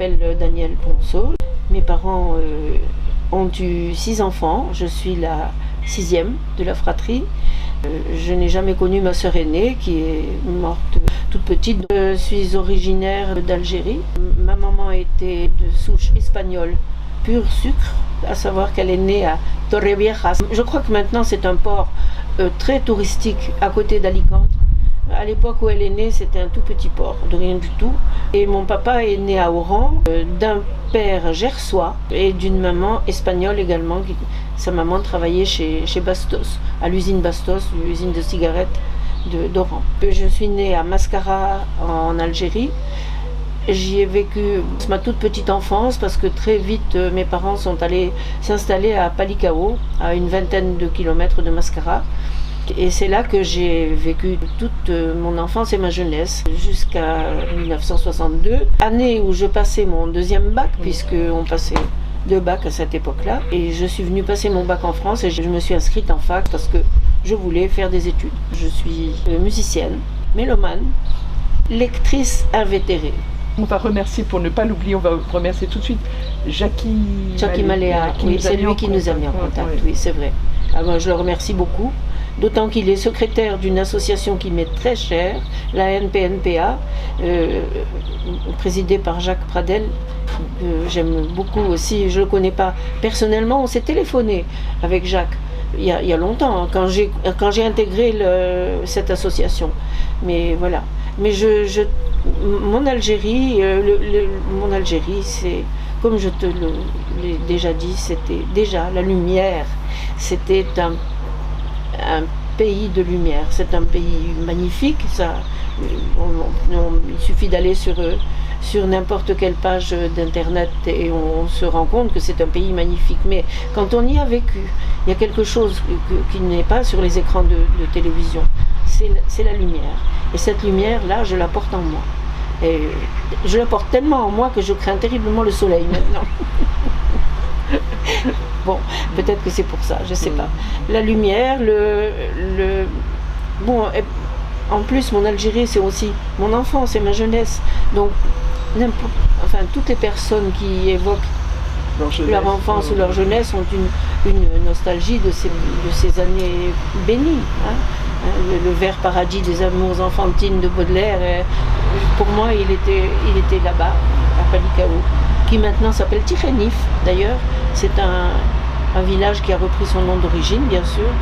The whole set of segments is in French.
m'appelle Danielle Ponceau. Mes parents ont eu 6 enfants. Je suis la 6e de la fratrie. Je n'ai jamais connu ma sœur aînée qui est morte toute petite. Je suis originaire d'Algérie. Ma maman était de souche espagnole, pur sucre, à savoir qu'elle est née à Torreviejas. Je crois que maintenant c'est un port très touristique à côté d'Alicante. À l'époque où elle est née, c'était un tout petit port, de rien du tout. Et mon papa est né à Oran, d'un père gersois et d'une maman espagnole également. Sa maman travaillait chez Bastos, à l'usine Bastos, l'usine de cigarettes d'Oran. Je suis née à Mascara, en Algérie. J'y ai vécu ma toute petite enfance parce que très vite mes parents sont allés s'installer à Palicao, à une vingtaine de kilomètres de Mascara. Et c'est là que j'ai vécu toute mon enfance et ma jeunesse, jusqu'à 1962, année où je passais mon 2e bac, puisqu'on passait 2 bacs à cette époque-là. Et je suis venue passer mon bac en France et je me suis inscrite en fac parce que je voulais faire des études. Je suis musicienne, mélomane, lectrice invétérée. On va remercier, pour ne pas l'oublier, on va remercier tout de suite Jackie Maléa. Oui, c'est lui qui nous a mis en contact, oui, c'est vrai. Alors, je le remercie beaucoup. D'autant qu'il est secrétaire d'une association qui m'est très chère, la NPNPA, présidée par Jacques Pradel. J'aime beaucoup aussi, je ne le connais pas personnellement, on s'est téléphoné avec Jacques il y a longtemps, hein, quand j'ai intégré cette association. Mais voilà. Mais mon Algérie, c'est, comme je te l'ai déjà dit, c'était déjà la lumière. C'était un pays de lumière, c'est un pays magnifique. Il suffit d'aller sur n'importe quelle page d'internet et on se rend compte que c'est un pays magnifique. Mais quand on y a vécu, il y a quelque chose qui n'est pas sur les écrans de télévision, c'est la lumière. Et cette lumière-là, je la porte en moi. Et je la porte tellement en moi que je crains terriblement le soleil maintenant. Bon, peut-être que c'est pour ça, je ne sais pas. La lumière, bon, en plus, mon Algérie, c'est aussi mon enfance et ma jeunesse. Donc, toutes les personnes qui évoquent leur enfance ou leur jeunesse ont une nostalgie de ces années bénies. Hein. Le vert paradis des amours enfantines de Baudelaire, pour moi, il était là-bas, à Palicao, qui maintenant s'appelle Tijenif, d'ailleurs. C'est un village qui a repris son nom d'origine, bien sûr.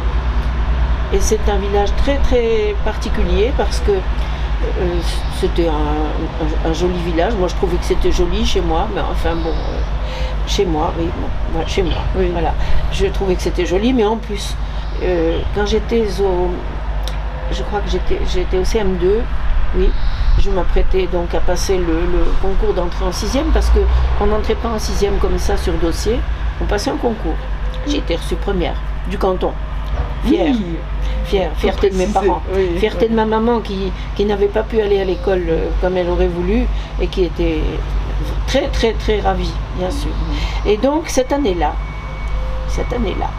Et c'est un village très très particulier parce que c'était un joli village. Moi, je trouvais que c'était joli chez moi, mais enfin bon, chez moi, oui, bon, ouais, chez moi, oui. Voilà. Je trouvais que c'était joli, mais en plus, quand j'étais je crois que j'étais au CM2, oui. Je m'apprêtais donc à passer le concours d'entrée en 6e parce qu'on n'entrait pas en 6e comme ça sur dossier, on passait un concours. J'ai été reçue première du canton. Fière, fierté de mes parents, fierté de ma maman qui n'avait pas pu aller à l'école comme elle aurait voulu et qui était très très très ravie, bien sûr. Et donc cette année-là,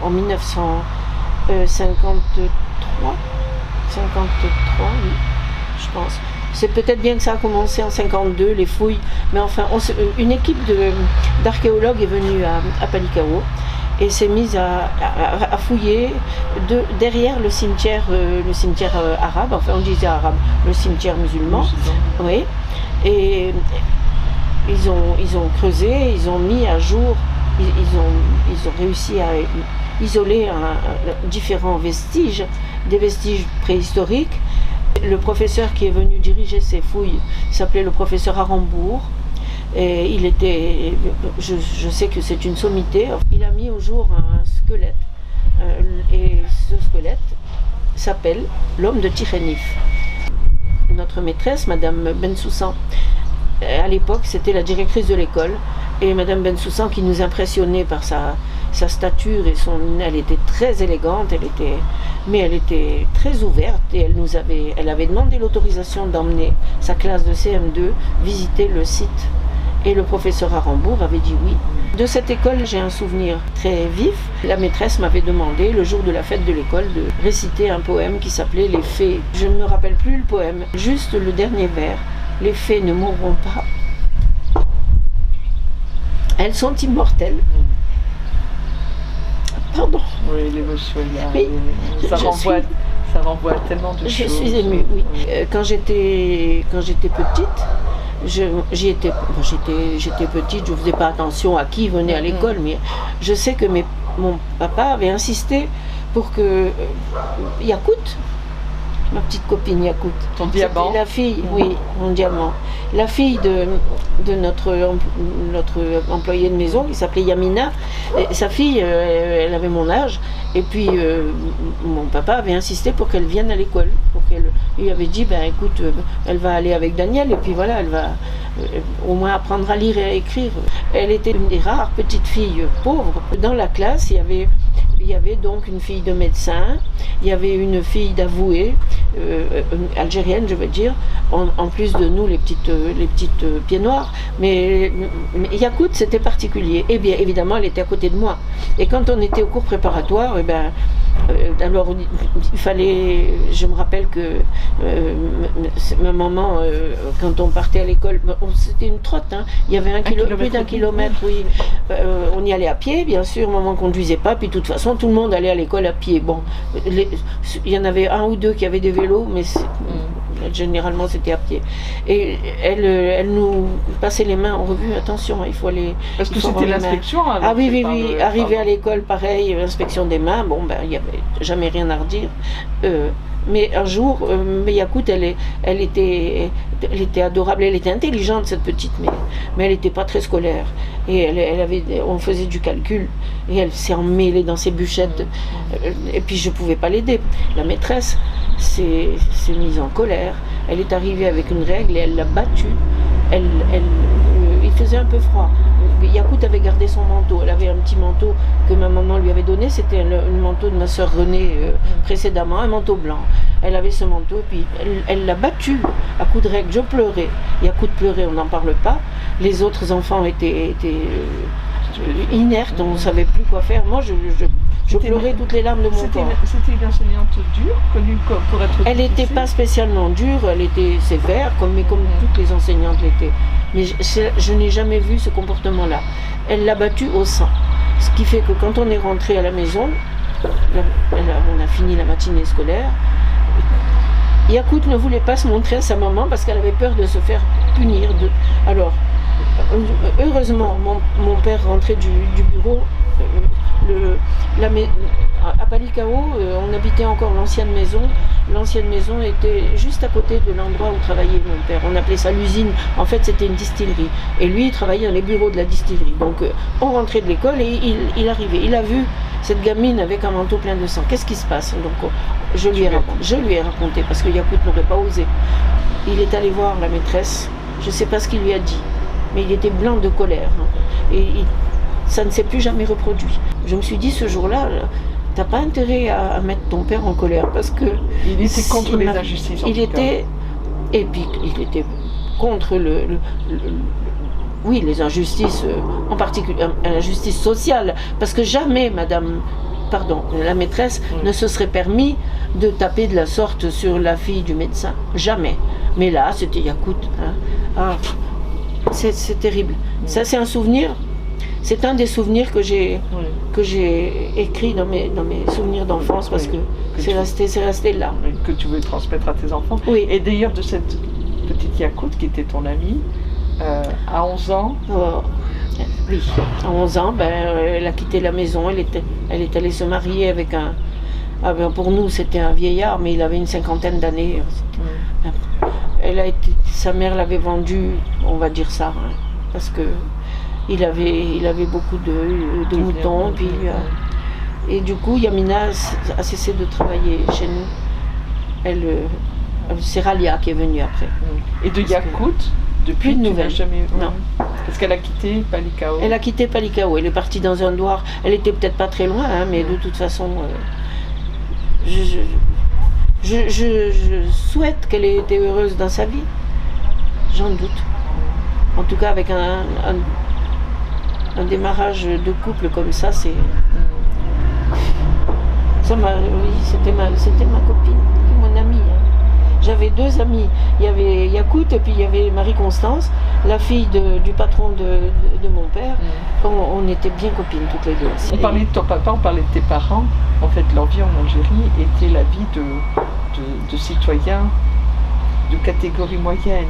en 1953, oui, je pense. C'est peut-être bien que ça a commencé en 52, les fouilles, mais enfin, une équipe d'archéologues est venue à Palicao et s'est mise à fouiller derrière le cimetière arabe, enfin on disait arabe, le cimetière musulman, oui. Et ils ont creusé, ils ont mis à jour, ils ont réussi à isoler différents vestiges, des vestiges préhistoriques. Le professeur qui est venu diriger ces fouilles s'appelait le professeur Arambourg. Et il était, je sais que c'est une sommité, il a mis au jour un squelette. Et ce squelette s'appelle l'homme de Tijenif. Notre maîtresse, Madame Bensoussan, à l'époque, c'était la directrice de l'école. Et Madame Bensoussan, qui nous impressionnait par sa stature et elle était très élégante, mais elle était très ouverte et elle avait demandé l'autorisation d'emmener sa classe de CM2 visiter le site. Et le professeur Arambourg avait dit oui. De cette école, j'ai un souvenir très vif. La maîtresse m'avait demandé, le jour de la fête de l'école, de réciter un poème qui s'appelait « Les fées ». Je ne me rappelle plus le poème, juste le dernier vers. « Les fées ne mourront pas ». elles sont immortelles. Pardon. Oui, l'émotion est là. Oui, Ça renvoie à tellement de choses. Je suis émue, oui. Quand j'étais petite, j'étais petite, je ne faisais pas attention à qui venait à l'école, mais je sais que mon papa avait insisté pour que Yakout, ma petite copine Yakout, ton diamant, la fille, oui, mon diamant, la fille de notre employé de maison qui s'appelait Yamina, et sa fille, elle avait mon âge, et puis mon papa avait insisté pour qu'elle vienne à l'école, il avait dit, ben écoute, elle va aller avec Daniel, et puis voilà, elle va au moins apprendre à lire et à écrire. Elle était une des rares petites filles pauvres. Dans la classe, il y avait donc une fille de médecin, il y avait une fille d'avoué, algérienne je veux dire, en plus de nous les petites pieds noirs, mais Yakout c'était particulier, et bien évidemment elle était à côté de moi, et quand on était au cours préparatoire, alors il fallait, je me rappelle que ma maman, quand on partait à l'école, c'était une trotte, hein, il y avait plus d'un kilomètre, oui, on y allait à pied, bien sûr, maman ne conduisait pas, puis de toute façon tout le monde allait à l'école à pied. Bon, il y en avait un ou deux qui avaient des vélos, mais généralement c'était à pied. Et elle nous passait les mains en revue, attention, il faut aller... Parce que c'était l'inspection. Ah oui, arrivé à l'école, pareil, inspection des mains, bon, ben, il n'y avait jamais rien à redire. Mais un jour, Yakout, elle était adorable, elle était intelligente cette petite, mais elle n'était pas très scolaire. Et on faisait du calcul, et elle s'est emmêlée dans ses bûchettes. Et puis je ne pouvais pas l'aider. La maîtresse s'est mise en colère. Elle est arrivée avec une règle et elle l'a battue. Il faisait un peu froid. Yakout avait gardé son manteau. Elle avait un petit manteau que ma maman lui avait donné. C'était le manteau de ma soeur Renée précédemment, un manteau blanc. Elle avait ce manteau, puis elle l'a battu à coups de règle. Je pleurais. Yakout pleurait, on n'en parle pas. Les autres enfants étaient inertes, on ne savait plus quoi faire. Moi, je pleurais toutes les larmes de mon corps. C'était une enseignante dure, connue pour être... Elle n'était pas spécialement dure, elle était sévère, comme toutes les enseignantes l'étaient. Mais je n'ai jamais vu ce comportement-là. Elle l'a battue au sang. Ce qui fait que quand on est rentré à la maison, on a fini la matinée scolaire, Yakout ne voulait pas se montrer à sa maman parce qu'elle avait peur de se faire punir. Alors, heureusement, mon père rentrait du bureau. À Palikao, on habitait encore l'ancienne maison. L'ancienne maison était juste à côté de l'endroit où travaillait mon père. On appelait ça l'usine. En fait, c'était une distillerie. Et lui, il travaillait dans les bureaux de la distillerie. Donc, on rentrait de l'école et il arrivait. Il a vu cette gamine avec un manteau plein de sang. Qu'est-ce qui se passe? Donc, je lui ai raconté parce que Yakout n'aurait pas osé. Il est allé voir la maîtresse. Je ne sais pas ce qu'il lui a dit, mais il était blanc de colère. Et ça ne s'est plus jamais reproduit. Je me suis dit ce jour-là, t'as pas intérêt à mettre ton père en colère parce que... Il était contre les injustices. Et puis il était contre les injustices, en particulier l'injustice sociale, parce que jamais la maîtresse ne se serait permis de taper de la sorte sur la fille du médecin. Jamais. Mais là, c'était Yakout. Hein. C'est terrible. Ça, c'est un souvenir. C'est un des souvenirs que j'ai écrit dans mes souvenirs d'enfance parce que c'est resté là. Que tu veux transmettre à tes enfants. Oui. Et d'ailleurs, de cette petite Yakout qui était ton amie, à 11 ans... Oui, à 11 ans, elle a quitté la maison, elle est allée se marier avec un... pour nous, c'était un vieillard, mais il avait une 50aine d'années. Sa mère l'avait vendu, on va dire ça, hein, parce que il avait beaucoup de moutons, puis, et du coup Yamina a cessé de travailler chez nous. C'est Ralia qui est venue après. Et de Yakout, depuis plus de nouvelles. Jamais... Non. Parce qu'elle a quitté Palikao. Elle a quitté Palikao, elle est partie dans un douar. Elle était peut-être pas très loin, hein, mais de toute façon, je souhaite qu'elle ait été heureuse dans sa vie. J'en doute. En tout cas, avec un démarrage de couple comme ça, c'était ma copine, mon amie. Hein. j'avais deux amies. Il y avait Yakout et puis il y avait Marie-Constance, la fille du patron de mon père. On était bien copines toutes les deux. On parlait de ton papa, on parlait de tes parents. En fait, leur vie en Algérie était la vie de citoyens de catégorie moyenne.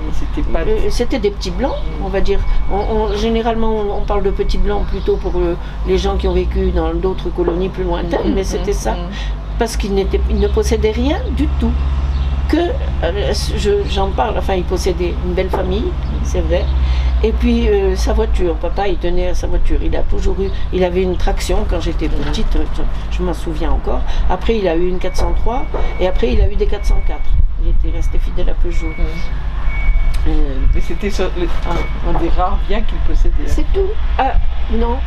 C'était des petits blancs, on va dire. Généralement, on parle de petits blancs plutôt pour les gens qui ont vécu dans d'autres colonies plus lointaines, mais c'était ça. Parce qu'ils ne possédaient rien du tout. J'en parle, enfin, il possédait une belle famille, c'est vrai. Et puis sa voiture, papa il tenait à sa voiture, il avait une traction quand j'étais petite, je m'en souviens encore. Après il a eu une 403 et après il a eu des 404. Il était resté fidèle à Peugeot. Mais c'était un des rares biens qu'il possédait. C'est tout. Ah non.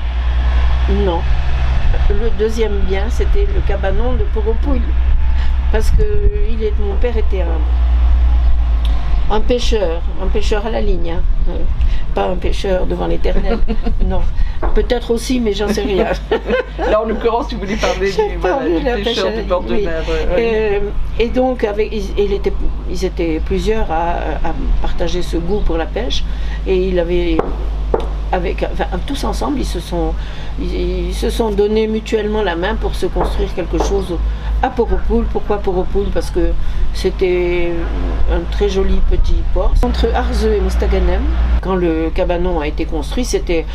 Le deuxième bien c'était le cabanon de Poropoul. Parce que mon père était un pêcheur à la ligne, hein. Pas un pêcheur devant l'éternel, non. Peut-être aussi, mais j'en sais rien. Là, en l'occurrence, tu voulais parler du pêcheur du bord de mer. Et donc, ils étaient plusieurs à partager ce goût pour la pêche, et il avait... tous ensemble, ils se sont donné mutuellement la main pour se construire quelque chose à Poropoul. Pourquoi Poropoul? Parce que c'était un très joli petit port. Entre Arzeu et Mostaganem, quand le cabanon a été construit, c'était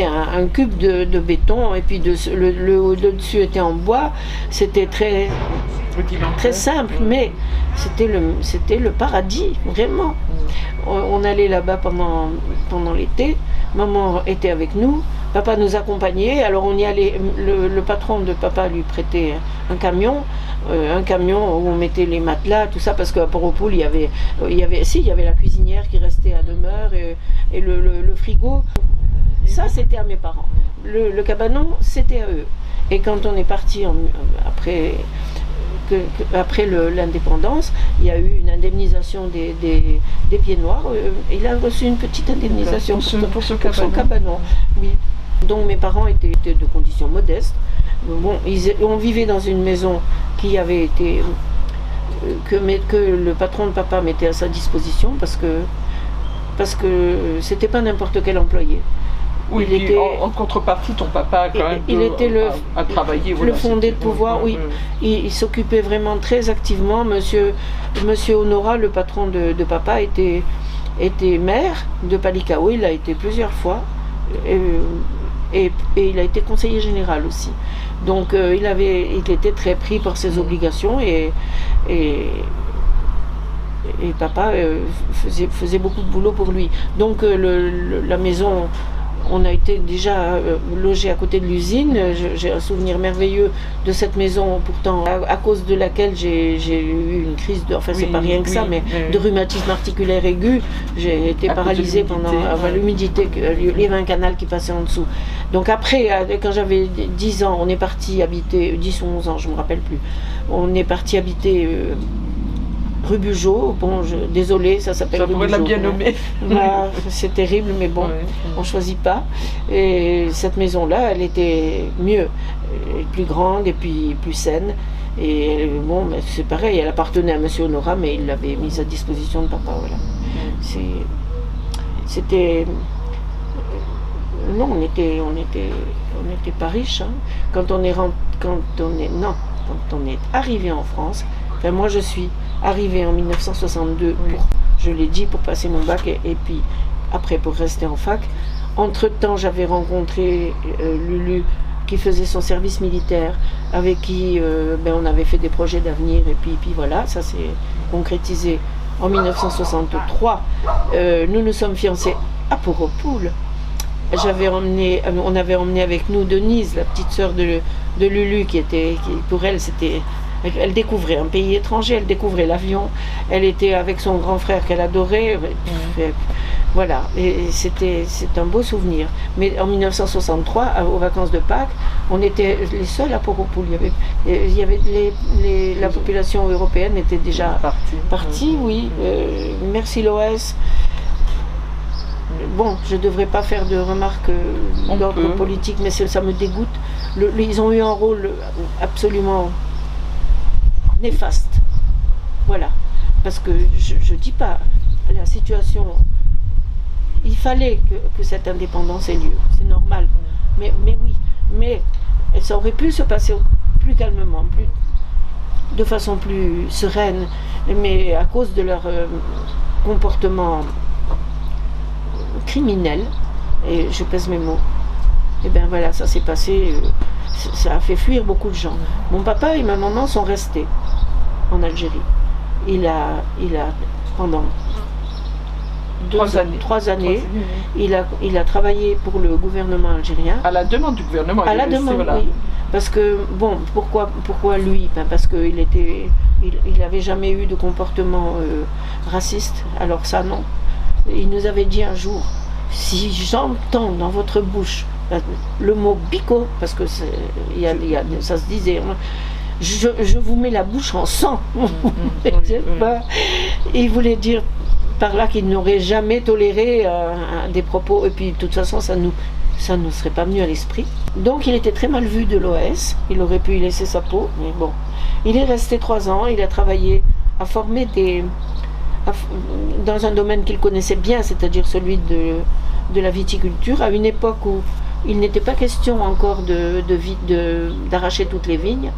un cube de béton, et puis le dessus était en bois. C'était très simple, mais c'était le paradis, vraiment. On allait là-bas pendant l'été. Maman était avec nous, papa nous accompagnait, alors on y allait, le patron de papa lui prêtait un camion où on mettait les matelas, tout ça, parce qu'à Poropoul, il y avait la cuisinière qui restait à demeure et le frigo. Ça, c'était à mes parents. Le cabanon, c'était à eux. Et quand on est parti après l'indépendance, il y a eu une indemnisation des Pieds Noirs. Il a reçu une petite indemnisation pour son cabanon. Oui. Donc mes parents étaient de conditions modestes. Bon, on vivait dans une maison qui avait été que le patron de papa mettait à sa disposition parce que c'était pas n'importe quel employé. Oui, en contrepartie, ton papa quand même a travaillé. Le fondé de pouvoir, oui. Il s'occupait vraiment très activement. Monsieur Honora, le patron de papa, était maire de Palikao. Il a été plusieurs fois. Et il a été conseiller général aussi. Donc il était très pris par ses obligations et papa faisait beaucoup de boulot pour lui. Donc la maison... On a été déjà logé à côté de l'usine. J'ai un souvenir merveilleux de cette maison, pourtant à cause de laquelle j'ai eu une crise c'est pas rien que ça, mais de rhumatisme articulaire aigu. J'ai été paralysée pendant l'humidité, il y avait un canal qui passait en dessous. Donc après, quand j'avais 10 ans, on est parti habiter, 10 ou 11 ans, je ne me rappelle plus, on est parti habiter rue Bugeaud. Bon, désolée, ça s'appelle rue Bugeaud. Ça pourrait la bien nommer. C'est terrible, mais bon, on ne choisit pas. Et cette maison-là, elle était mieux, plus grande et puis plus saine. Et bon, c'est pareil, elle appartenait à monsieur Honora, mais il l'avait mise à disposition de papa. Voilà. C'était... Non, on n'était pas riches. Hein. Quand on est arrivé en France, enfin, moi je suis arrivée en 1962, je l'ai dit, pour passer mon bac et puis après pour rester en fac. Entre-temps, j'avais rencontré Lulu qui faisait son service militaire, avec qui on avait fait des projets d'avenir et puis voilà, ça s'est concrétisé en 1963. Nous nous sommes fiancés à Poropoul. On avait emmené avec nous Denise, la petite sœur de Lulu, qui pour elle c'était... Elle découvrait un pays étranger, elle découvrait l'avion, elle était avec son grand frère qu'elle adorait, voilà, et c'est un beau souvenir. Mais en 1963, aux vacances de Pâques, on était les seuls à Poropoul. La population européenne était déjà partie, oui. Merci l'OS. Bon, je ne devrais pas faire de remarques d'ordre politique, mais ça me dégoûte. Ils ont eu un rôle absolument néfaste. Voilà. parce que je dis pas la situation. Il fallait que cette indépendance ait lieu, c'est normal. Mais oui, mais ça aurait pu se passer plus calmement, de façon plus sereine, mais à cause de leur comportement criminel, et je pèse mes mots, et bien voilà, ça s'est passé, ça a fait fuir beaucoup de gens. Mon papa et ma maman sont restés en Algérie. Il a pendant 3 années, il a travaillé pour le gouvernement algérien. À la demande du gouvernement algérien. À la demande, voilà. Oui. Parce que, bon, pourquoi lui? Parce qu'il n'avait jamais eu de comportement raciste, alors ça non. Il nous avait dit un jour, si j'entends dans votre bouche le mot bico, parce que ça se disait, je vous mets la bouche en sang. Il voulait dire par là qu'il n'aurait jamais toléré des propos, et puis de toute façon ça ne serait pas venu à l'esprit. Donc il était très mal vu de l'OAS, il aurait pu y laisser sa peau, mais bon. Il est resté 3 ans, il a travaillé à former dans un domaine qu'il connaissait bien, c'est-à-dire celui de la viticulture, à une époque où il n'était pas question encore d'arracher toutes les vignes.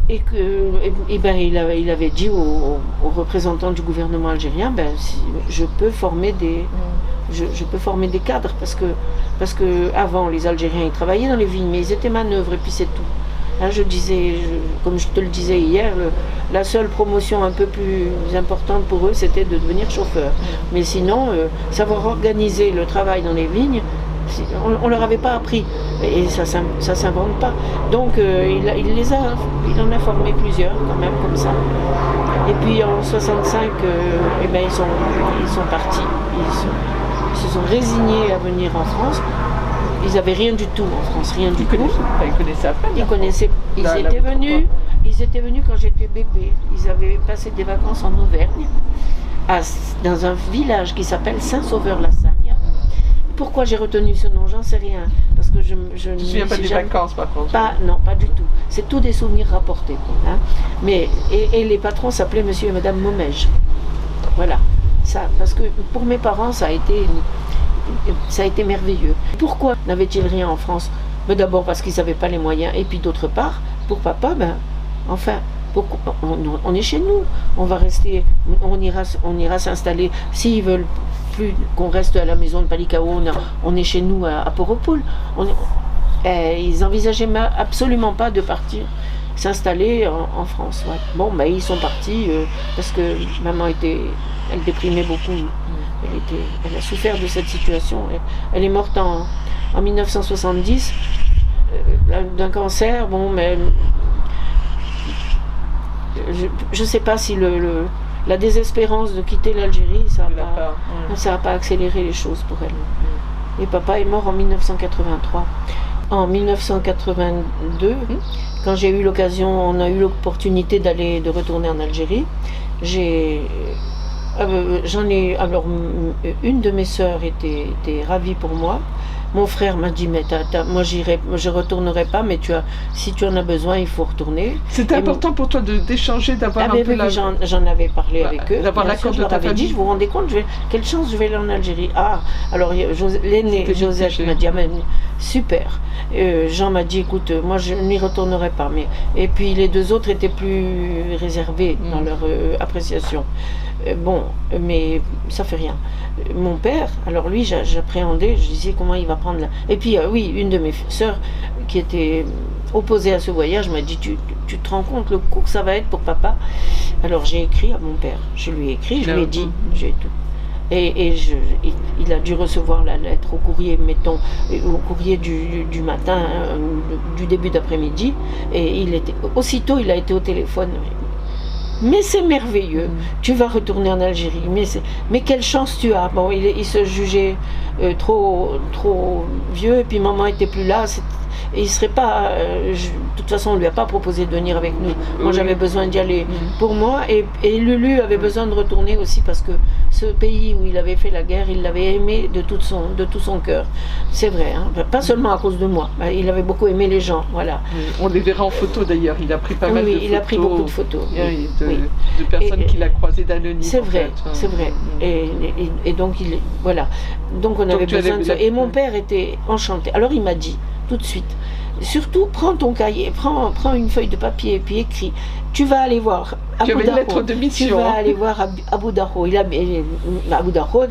Et il avait dit aux représentants du gouvernement algérien, si je peux former des cadres, parce que avant les Algériens ils travaillaient dans les vignes, mais ils étaient manœuvres et puis c'est tout. Là, comme je te le disais hier, la seule promotion un peu plus importante pour eux, c'était de devenir chauffeur. Mais sinon, savoir organiser le travail dans les vignes, on ne leur avait pas appris, et ça s'invente pas. Donc il en a formé plusieurs quand même comme ça. Et puis en 65, ils sont partis, ils se sont résignés à venir en France. Ils n'avaient rien du tout en France, rien du tout. Ils connaissaient à peine. Ils étaient venus quand j'étais bébé. Ils avaient passé des vacances en Auvergne, dans un village qui s'appelle Saint-Sauveur-la-Sagne. Pourquoi j'ai retenu ce nom, j'en sais rien. Parce que je ne me souviens pas des vacances par contre. Non, pas du tout. C'est tout des souvenirs rapportés. Hein. Mais, et les patrons s'appelaient monsieur et madame Momège. Voilà. Ça, parce que pour mes parents, ça a été merveilleux. Pourquoi n'avait-il rien en France? D'abord parce qu'ils n'avaient pas les moyens. Et puis d'autre part, pour papa, on est chez nous. On va rester, on ira s'installer. S'ils veulent plus qu'on reste à la maison de Palikao, on est chez nous à Port-au-Poule. Ils n'envisageaient absolument pas de partir s'installer en France. Ouais. Bon, ils sont partis parce que maman elle déprimait beaucoup. Elle a souffert de cette situation. Elle est morte en 1970 d'un cancer. Bon, mais je ne sais pas si la désespérance de quitter l'Algérie, ça n'a pas accéléré les choses pour elle. Et papa est mort en 1983. En 1982, quand on a eu l'opportunité de retourner en Algérie, une de mes sœurs était ravie pour moi. Mon frère m'a dit, mais moi je retournerai pas, mais si tu en as besoin, il faut retourner. C'était important pour toi d'échanger, d'avoir un peu j'en avais parlé avec eux. D'avoir l'accord de ta famille. Dit, vous vous rendez compte, quelle chance, je vais aller en Algérie. Alors l'aîné Joseph m'a dit, super. Jean m'a dit, écoute, moi je n'y retournerai pas. Et puis les 2 autres étaient plus réservés dans leur appréciation. Mais ça fait rien. Mon père, alors lui, j'appréhendais, je disais comment il va prendre là. Et puis oui, une de mes sœurs qui était opposée à ce voyage m'a dit, tu te rends compte le coup que ça va être pour papa? Alors j'ai écrit à mon père, je lui ai écrit, je lui ai dit, j'ai tout. Et il a dû recevoir la lettre au courrier, au courrier du matin, du début d'après-midi, et aussitôt il a été au téléphone. Mais c'est merveilleux, tu vas retourner en Algérie, mais quelle chance tu as. Bon, il se jugeait trop vieux, et puis maman était plus là, Et il serait pas. De toute façon, on lui a pas proposé de venir avec nous. Moi, j'avais besoin d'y aller pour moi, et Lulu avait besoin de retourner aussi parce que ce pays où il avait fait la guerre, il l'avait aimé de tout son cœur. C'est vrai, hein, pas seulement à cause de moi. Il avait beaucoup aimé les gens, voilà. On les verra en photo d'ailleurs. Il a pris pas mal de photos. Oui, il a pris beaucoup de photos. De personnes qu'il a croisées d'anonymes. C'est vrai, c'est vrai. Et donc, voilà. Donc, on avait besoin de ça. Et mon père était enchanté. Alors, il m'a dit, tout de suite, surtout, prends ton cahier, prends une feuille de papier et puis écris. Tu vas aller voir Abou Darho. Tu avais une lettre de mission. Tu vas aller voir Abou Darho. Abou Darho,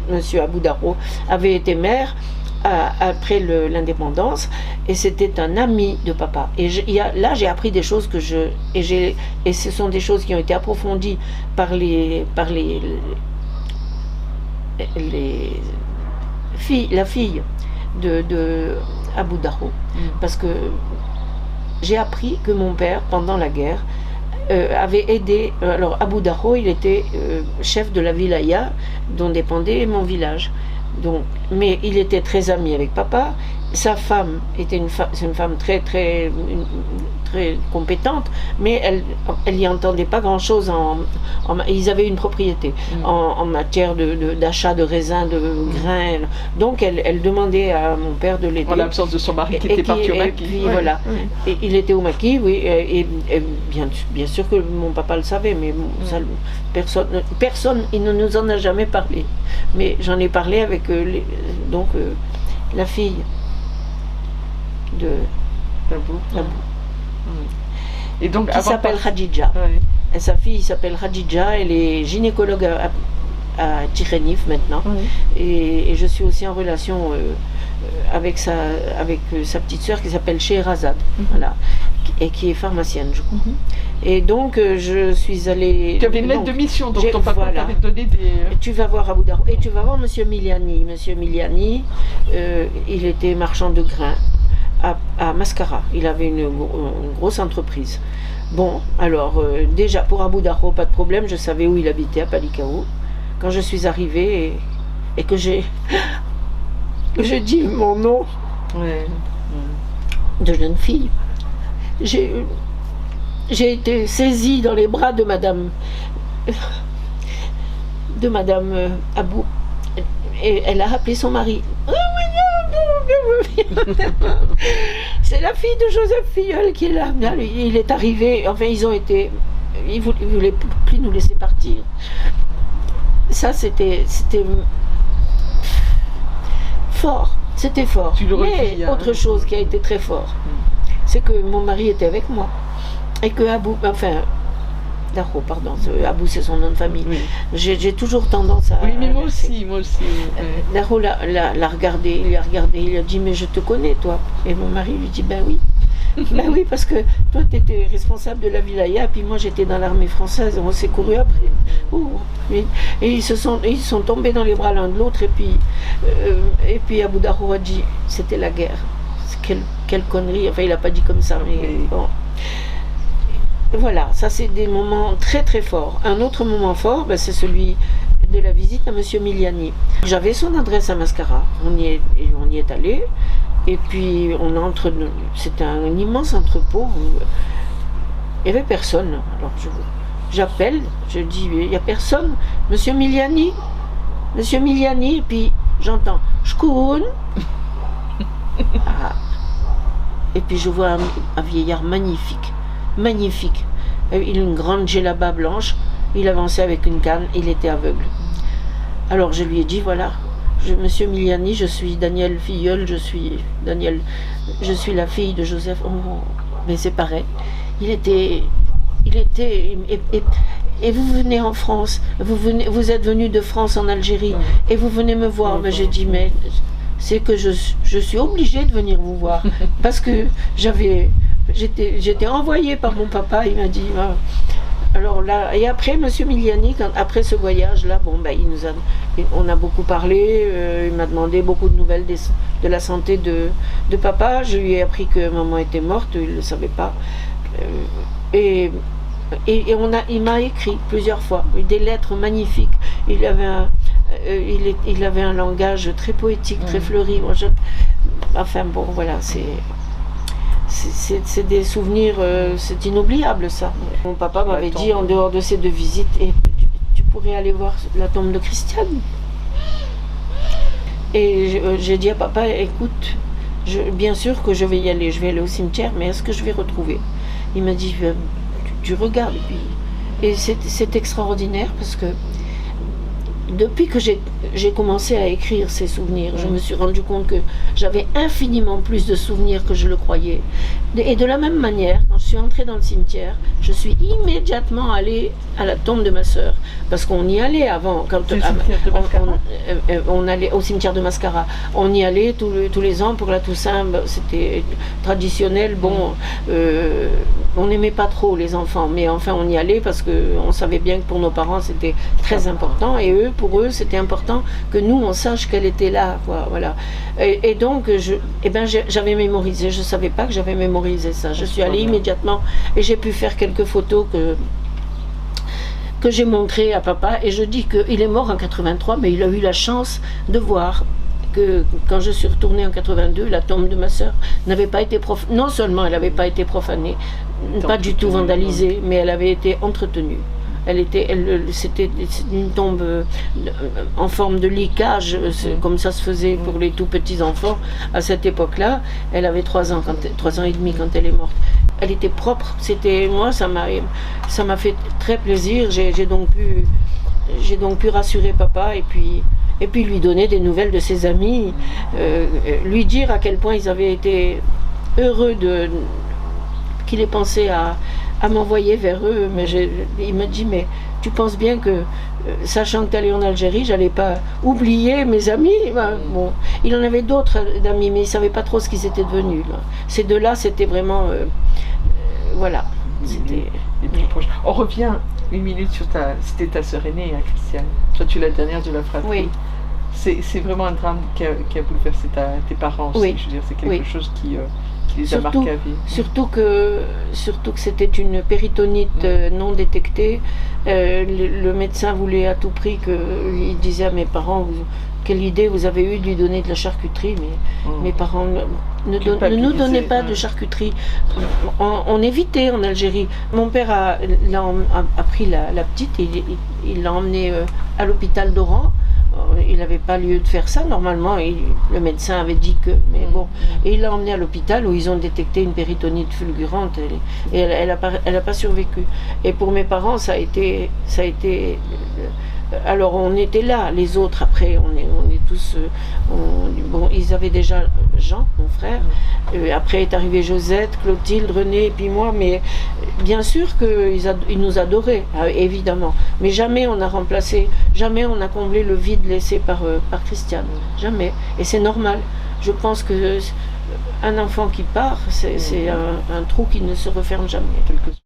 monsieur Abou Darho avait été maire après l'indépendance, et c'était un ami de papa. Et là, j'ai appris des choses et ce sont des choses qui ont été approfondies par la fille de Abou Darho, parce que j'ai appris que mon père, pendant la guerre, avait aidé. Alors Abou Darho, il était chef de la wilaya dont dépendait mon village. Donc, mais il était très ami avec papa. Sa femme était une femme très compétente, mais elle y entendait pas grand chose. Ils avaient une propriété en matière d'achat de raisins, de grains. Donc elle demandait à mon père de l'aider. En l'absence de son mari qui était parti au maquis. Et puis voilà. Et il était au maquis, oui. Et bien sûr que mon papa le savait, mais ça, personne, il ne nous en a jamais parlé. Mais j'en ai parlé avec la fille de Abou. Et donc, qui s'appelle Khadija. Et sa fille s'appelle Khadija, elle est gynécologue à Tirenif maintenant. Et je suis aussi en relation avec sa petite sœur qui s'appelle Scheherazade, voilà, et qui est pharmacienne, je crois. Et donc je suis allée. Tu avais une lettre de mission, donc ton papa t'avait donné des. Et tu vas voir Abou Darho et tu vas voir Monsieur Miliani. Monsieur Miliani, il était marchand de grains à Mascara. Il avait une grosse entreprise. Bon, alors déjà pour Abou Darho, pas de problème, je savais où il habitait, à Palikao. Quand je suis arrivée et que j'ai dit mon nom de jeune fille, j'ai été saisie dans les bras de Madame Abou, et elle a appelé son mari. C'est la fille de Joseph Filleul qui est là. Il est arrivé, enfin ils voulaient plus nous laisser partir. Ça c'était fort, c'était fort. Mais autre chose qui a été très fort, c'est que mon mari était avec moi et que Abou, Darho, pardon, Abou c'est son nom de famille. J'ai toujours tendance à. Oui, mais moi aussi. Darho l'a regardé, il a regardé, il a dit mais je te connais toi. Et mon mari lui dit ben oui. Ben oui, parce que toi tu étais responsable de la wilaya, puis moi j'étais dans l'armée française, on s'est couru après. Et ils sont tombés dans les bras l'un de l'autre, et puis Abou Darho a dit c'était la guerre. Quelle connerie, enfin il n'a pas dit comme ça, mais bon. Voilà, ça c'est des moments très très forts. Un autre moment fort, c'est celui de la visite à Monsieur Miliani. J'avais son adresse à Mascara, on y est allé, et puis on entre, c'était un immense entrepôt, il n'y avait personne. Alors j'appelle, je dis il n'y a personne, Monsieur Miliani, et puis j'entends Shkoun. Et puis je vois un vieillard magnifique. Il a une grande djellaba blanche, il avançait avec une canne, il était aveugle. Alors je lui ai dit voilà, Monsieur Miliani, je suis Daniel Filleul, je suis la fille de Joseph. Oh, mais c'est pareil. Il était et vous venez en France, vous êtes venu de France en Algérie et vous venez me voir. Mais j'ai dit mais c'est que je suis obligée de venir vous voir parce que j'étais envoyée par mon papa, il m'a dit alors là, et après Monsieur Miliani, après ce voyage là, on a beaucoup parlé, il m'a demandé beaucoup de nouvelles de la santé de papa. Je lui ai appris que maman était morte, il ne le savait pas, et il m'a écrit plusieurs fois des lettres magnifiques. Il avait un langage très poétique, très fleuri. Enfin bon, voilà, c'est des souvenirs, c'est inoubliable ça. Mon papa m'avait dit en dehors de ces 2 visites, tu pourrais aller voir la tombe de Christiane. Et j'ai dit à papa, écoute, bien sûr que je vais y aller, je vais aller au cimetière, mais est-ce que je vais retrouver? Il m'a dit, tu regardes. Et c'est extraordinaire parce que depuis que j'ai commencé à écrire ces souvenirs, je me suis rendu compte que j'avais infiniment plus de souvenirs que je le croyais. Et de la même manière, quand je suis entrée dans le cimetière, je suis immédiatement allée à la tombe de ma sœur. Parce qu'on y allait avant. Quand on allait au cimetière de Mascara. On y allait tous les ans pour la Toussaint. C'était traditionnel. Bon, on n'aimait pas trop les enfants. Mais enfin, on y allait parce qu'on savait bien que pour nos parents, c'était très important. Et pour eux, c'était important que nous, on sache qu'elle était là. Quoi, voilà. Et donc, j'avais mémorisé. Je ne savais pas que j'avais mémorisé ça. Je suis allée immédiatement et j'ai pu faire quelques photos que j'ai montrées à papa. Et je dis qu'il est mort en 83, mais il a eu la chance de voir que quand je suis retournée en 82, la tombe de ma sœur n'avait pas été non seulement elle n'avait pas été profanée, pas du tout vandalisée, mais elle avait été entretenue. C'était une tombe en forme de licage, comme ça se faisait pour les tout petits enfants à cette époque-là. Elle avait 3 ans et demi quand elle est morte. Elle était propre. Moi, ça m'a fait très plaisir. J'ai donc pu rassurer papa et puis lui donner des nouvelles de ses amis, lui dire à quel point ils avaient été heureux qu'il ait pensé à m'envoyer vers eux. Mais il m'a dit, mais tu penses bien que, sachant que tu allais en Algérie, j'allais pas oublier mes amis. Bon, il en avait d'autres d'amis, mais il savait pas trop ce qu'ils étaient devenus. Là. Ces 2-là, c'était vraiment... voilà. C'était les plus proches. On revient 1 minute sur c'était ta sœur aînée, hein, Christiane. Toi, tu es la dernière de la fratrie. Oui. C'est vraiment un drame qui a bouleversé tes parents aussi. Oui. Je veux dire, c'est quelque chose qui les a marqués à vie. Surtout que c'était une péritonite non détectée. Le médecin voulait à tout prix il disait à mes parents, quelle idée vous avez eue de lui donner de la charcuterie, mais mes parents ne nous donnaient pas de charcuterie. On évitait en Algérie. Mon père a pris la petite et il l'a emmenée à l'hôpital d'Oran. Il n'avait pas lieu de faire ça normalement, le médecin avait dit que, mais bon, et il l'a emmenée à l'hôpital où ils ont détecté une péritonite fulgurante et elle a pas survécu. Et pour mes parents, ça a été alors on était là, les autres après, on est tous, bon, ils avaient déjà Jean, mon frère, après est arrivé Josette, Clotilde, René, et puis moi, mais bien sûr qu'ils nous adoraient, évidemment, mais jamais on a remplacé, jamais on a comblé le vide laissé par Christiane, jamais, et c'est normal. Je pense que un enfant qui part, c'est un trou qui ne se referme jamais.